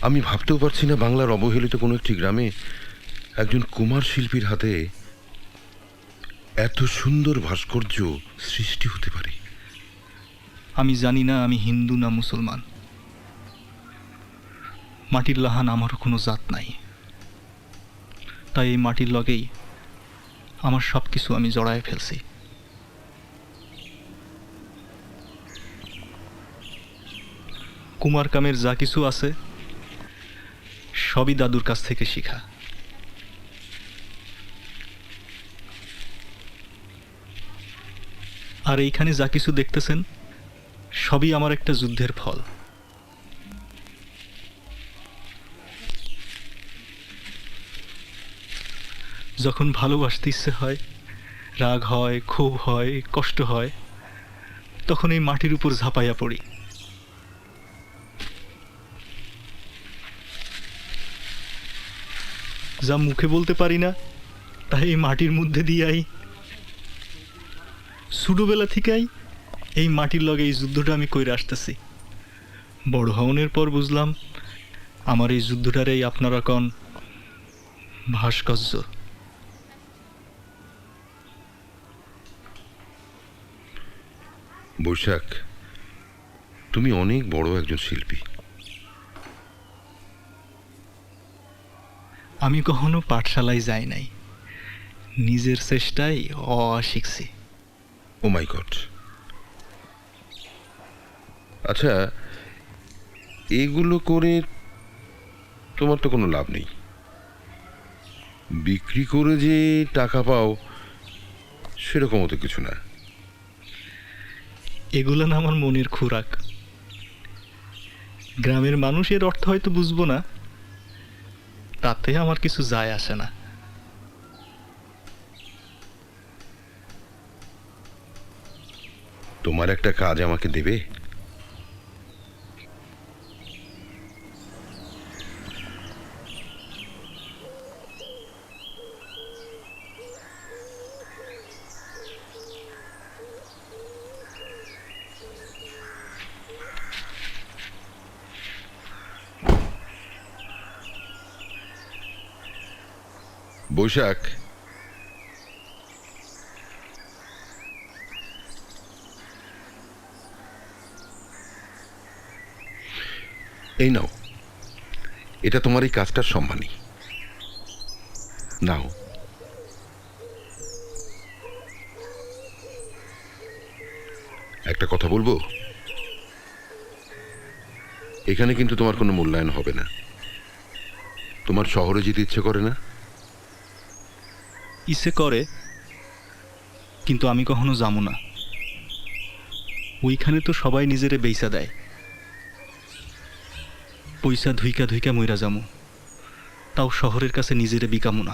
আমি ভাবতেও পারছি না বাংলার অবহেলিত কোনো একটি গ্রামে একজন কুমার শিল্পীর হাতে এত সুন্দর ভাস্কর্য সৃষ্টি হতে পারে। আমি জানি না আমি হিন্দু না মুসলমান। মাটির লাহান আমারও কোনো জাত নাই, তাই এই মাটির লগেই আমার সব কিছু আমি জড়ায় ফেলছি। কুমার কামের যা কিছু আছে সবই দাদুর কাছ থেকে শিখা। আর এইখানে যা কিছু দেখতেছেন সবই আমার একটা যুদ্ধের ফল। যখন ভালোবাসতে ইচ্ছে হয়, রাগ হয়, ক্ষোভ হয়, কষ্ট হয়, তখন এই মাটির উপর ঝাঁপাইয়া পড়ি। যা মুখে বলতে পারি না তাই এই মাটির মধ্যে দিয়াই ছোটবেলা থেকেই এই মাটির লগে এই যুদ্ধটা আমি কইরে আসতেছি। বড় হওয়ার পর বুঝলাম আমার এই যুদ্ধটারেই আপনারা কন ভাস্কর্য। বৈশাখ, তুমি অনেক বড় একজন শিল্পী। আমি কখনো পাঠশালায় যাই নাই, নিজের চেষ্টায় শিখছি। ও মাই গড। আচ্ছা, এগুলো করে তোমার তো কোনো লাভ নেই। বিক্রি করে যে টাকা পাও সেরকমও তো কিছু না। এগুলো না আমার মনের খোরাক। গ্রামের মানুষের অর্থ হয়তো বুঝবো না, তাতে আমার কিছু যায় আসে না। তোমার একটা কাজ আমাকে দেবে? বৈশাখ, এই নাও, এটা তোমার এই কাজটার সম্মানী। নাও। একটা কথা বলবো, এখানে কিন্তু তোমার কোনো মূল্যায়ন হবে না। তোমার শহরে যেতে ইচ্ছে করে না? ইচ্ছে করে, কিন্তু আমি কখনো যাবো না। ওইখানে তো সবাই নিজেরে বেইসা দেয়। পয়সা ধুইকা ধুইকা মইরা যামু, তাও শহরের কাছে নিজেরে বিকামু না।